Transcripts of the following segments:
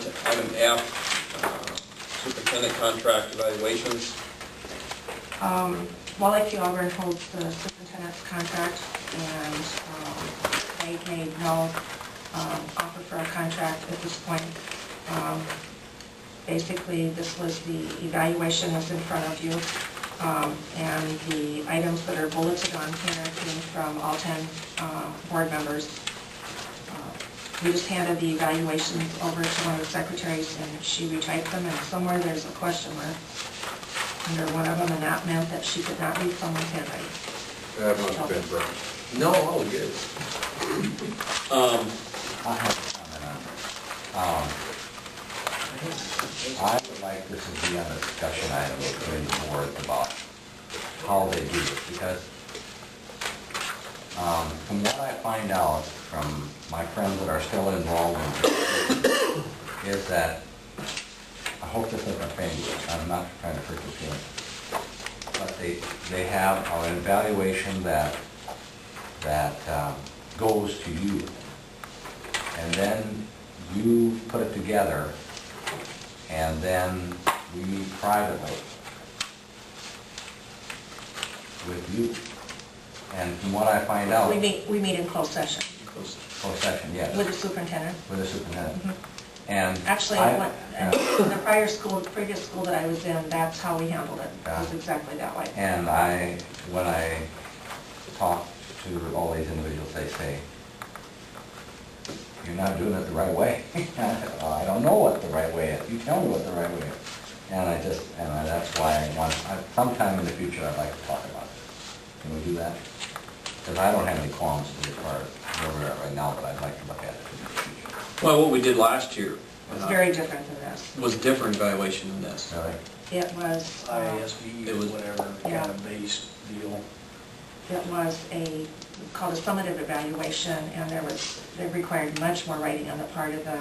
on to item F, superintendent contract evaluations. Wallachie Auburn holds the superintendent's contract, and they've made no offer for a contract at this point. Basically, this was the evaluation that's in front of you, and the items that are bulleted on here came from all 10 board members. We just handed the evaluations over to one of the secretaries, and she retyped them, and somewhere there's a question mark under one of them, and that meant that she could not read someone's handwriting. That must have been right. No, all good. I have a comment on it. I would like this to be on a discussion item between the board about how they do it, because from what I find out from my friends that are still involved in this, is that, I hope this doesn't offend you, I'm not trying to hurt your feelings, but they have an evaluation that goes to you, and then you put it together, and then we meet privately with you. And from what I find out... We meet in closed session. Closed session, yes. With the superintendent. With the superintendent. Mm-hmm. And actually, in the previous school that I was in, that's how we handled it. It was exactly that way. And when I talk to all these individuals, they say, "You're not doing it the right way." I don't know what the right way is. You tell me what the right way is. And that's why sometime in the future I'd like to talk about it. Can we do that? Because I don't have any qualms as far as where we're at right now, but I'd like to look at it in the future. Well, what we did last year It was very different than this. was a different evaluation than this. Really? It was... ISB It or was- whatever Yeah. kind of base deal. It was called a summative evaluation, and it required much more writing on the part of the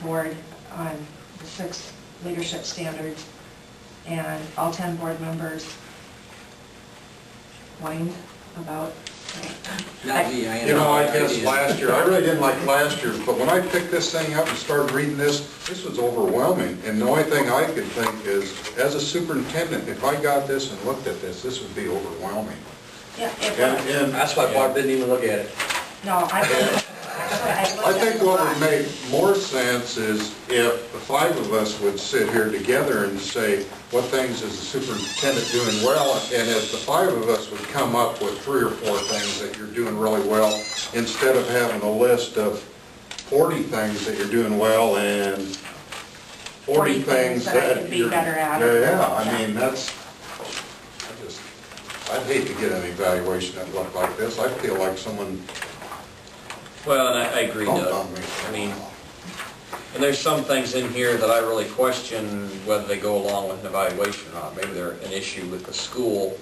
board on the 6 leadership standards, and all 10 board members whined about... Not me, I You know, I guess last year, I really didn't like last year's, but when I picked this thing up and started reading this was overwhelming. And the only thing I could think is, as a superintendent, if I got this and looked at this would be overwhelming. Yeah, it was. And That's why Barb didn't even look at it. No, actually, I think what would make more sense is if the 5 of us would sit here together and say, what things is the superintendent doing well? And if the 5 of us would come up with 3 or 4 things that you're doing really well, instead of having a list of 40 things that you're doing well and 40 things that I could be you're... better at. Yeah, I mean, I'd hate to get an evaluation that looked like this. I feel like someone... Well, and I agree, dumped Doug. on me. I mean, and there's some things in here that I really question whether they go along with an evaluation or not. Maybe they're an issue with the school.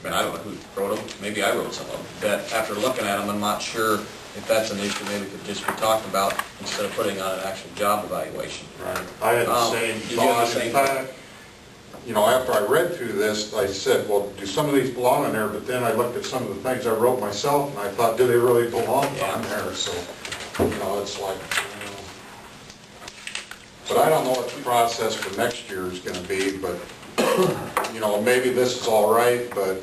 I mean, I don't know who wrote them. Maybe I wrote some of them. That after looking at them, I'm not sure if that's an issue maybe could just be talked about instead of putting on an actual job evaluation. Right. I had the same Did you have the thought. same In fact, you know, after I read through this, I said, well, do some of these belong in there? But then I looked at some of the things I wrote myself, and I thought, do they really belong on there? So, you know, it's like, but I don't know what the process for next year is going to be, but, you know, maybe this is all right, but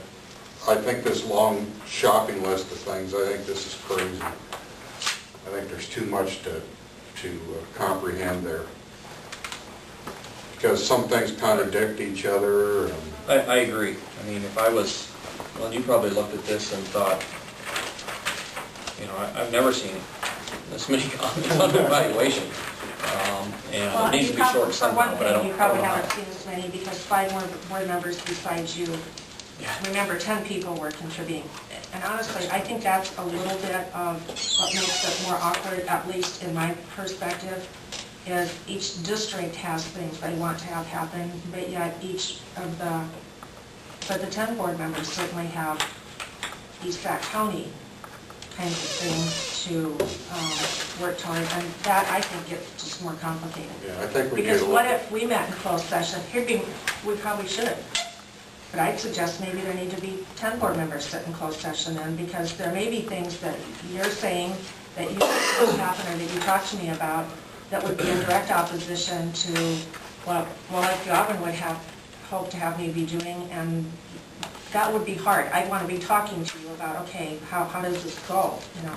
I think this long shopping list of things, I think this is crazy. I think there's too much to comprehend there. Because some things contradict each other. And I agree. I mean, if I was, well, you probably looked at this and thought, you know, I've never seen this many comments on evaluation. And it needs to be short somehow, but I don't You probably know haven't how. seen as many because 5 more board members besides you. Yeah. Remember, 10 people were contributing. And honestly, I think that's a little bit of what makes it more awkward, at least in my perspective, is each district has things they want to have happen, but yet but the 10 board members certainly have East Sac County kinds of things to work toward, and that I think gets just more complicated. yeah, I think we Because get a what little. if we met in closed session? We probably should. But I'd suggest maybe there need to be 10 board members sit in closed session then, because there may be things that you're saying that you think will happen or that you talked to me about that would be in direct opposition to what Lakeview Auburn would have hoped to have me be doing, and that would be hard. I'd want to be talking to you about, okay, how does this go, you know?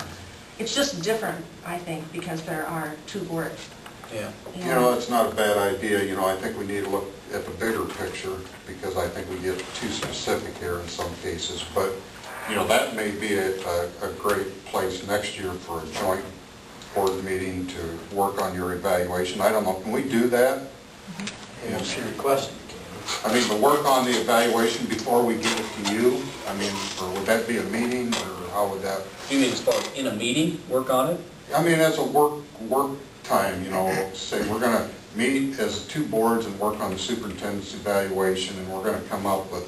It's just different, I think, because there are two boards. Yeah. You know, it's not a bad idea, you know, I think we need to look at the bigger picture, because I think we get too specific here in some cases, but, you know, that may be a great place next year for a joint board meeting to work on your evaluation. I don't know, can we do that? And if she requested, I mean, to work on the evaluation before we give it to you, I mean, or would that be a meeting, or how would that? You mean as far as in a meeting, work on it? I mean, as a work time, you know, say we're gonna meet as two boards and work on the superintendent's evaluation, and we're gonna come up with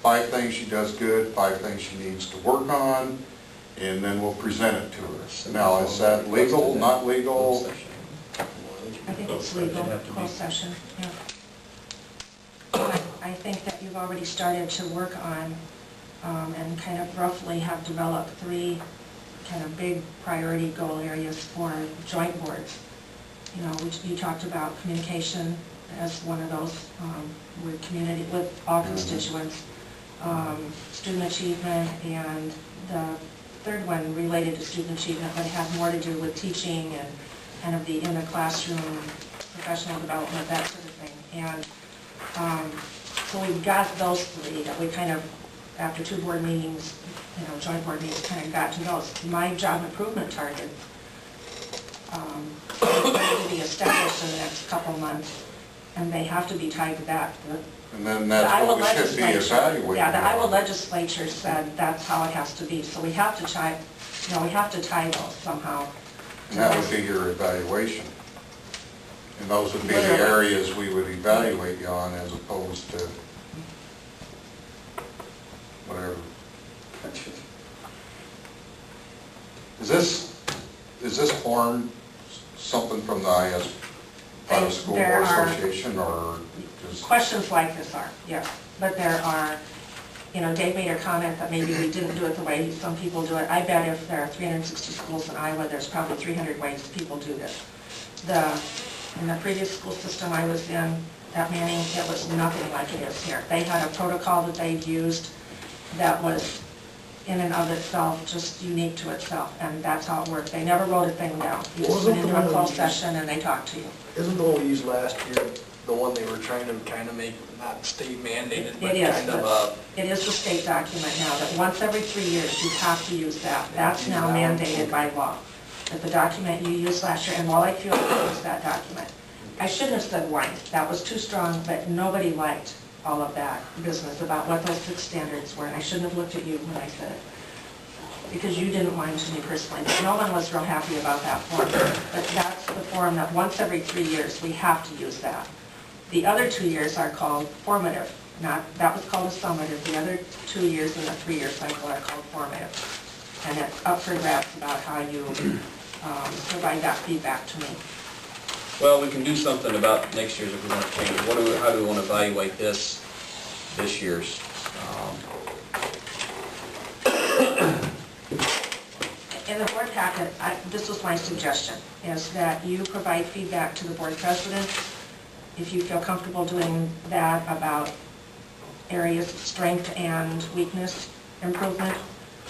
5 things she does good, 5 things she needs to work on, and then we'll present it to her. Now, is that legal, not legal? I think it's legal, closed session, yeah. I think that you've already started to work on and kind of roughly have developed 3 kind of big priority goal areas for joint boards. You know, you talked about communication as one of those with community, with all constituents, student achievement, and the third one related to student achievement, but it had more to do with teaching and kind of the in the classroom, professional development, that sort of thing. And so we've got those 3 that we kind of, after 2 board meetings, you know, joint board meetings, kind of got to those. My job improvement target to be established in the next couple months, and they have to be tied to that. And then that's what we should be evaluating. Yeah, the Iowa legislature said that's how it has to be, so we have to tie, you know, we have to tie those somehow. And that would be your evaluation. And those would be the areas we would evaluate you on, as opposed to whatever. Is this form something from the Iowa School Board Association, or just? Questions like this are, yes, but there are, you know, Dave made a comment that maybe we didn't do it the way some people do it. I bet if there are 360 schools in Iowa, there's probably 300 ways people do this. In the previous school system I was in, at Manning, it was nothing like it is here. They had a protocol that they'd used that was in and of itself just unique to itself, and that's how it worked. They never wrote a thing down. You just went into a closed session and they talked to you. isn't the one we used last year, the one they were trying to kind of make, not state mandated, but It is, kind of it is the state document now, that once every 3 years you have to use that. That's now mandated by law. That the document you used last year, and while I feel used that document, I shouldn't have said white, that was too strong, but nobody liked all of that business about what those 6 standards were, and I shouldn't have looked at you when I said it. Because you didn't mind to me personally, but no one was real happy about that form. But that's the form that once every 3 years, we have to use that. The other 2 years are called formative, that was called a summative. The other 2 years in the 3-year cycle are called formative. And it's up for grabs about how you provide that feedback to me. Well, we can do something about next year's if we want to change it. How do we want to evaluate this year's? In the board packet, this was my suggestion, is that you provide feedback to the board president, if you feel comfortable doing that, about areas of strength and weakness improvement,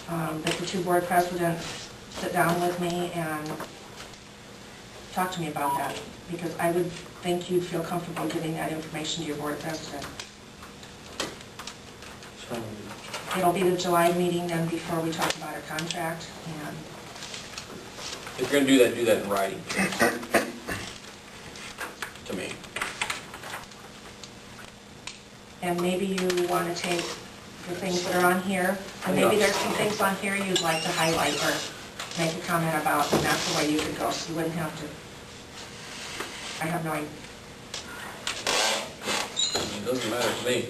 that the 2 board presidents sit down with me and talk to me about that, because I would think you'd feel comfortable giving that information to your board president. It'll be the July meeting then before we talk about our contract, and If you're going to do that in writing. To me. and maybe you want to take the things that are on here, and maybe there's some things on here you'd like to highlight or make a comment about, and that's the way you could go, so you wouldn't have to. I have no idea. It doesn't matter to me.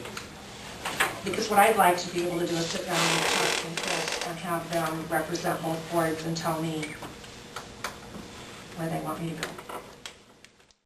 Because what I'd like to be able to do is sit down and talk and Chris and have them represent both boards and tell me where they want me to go.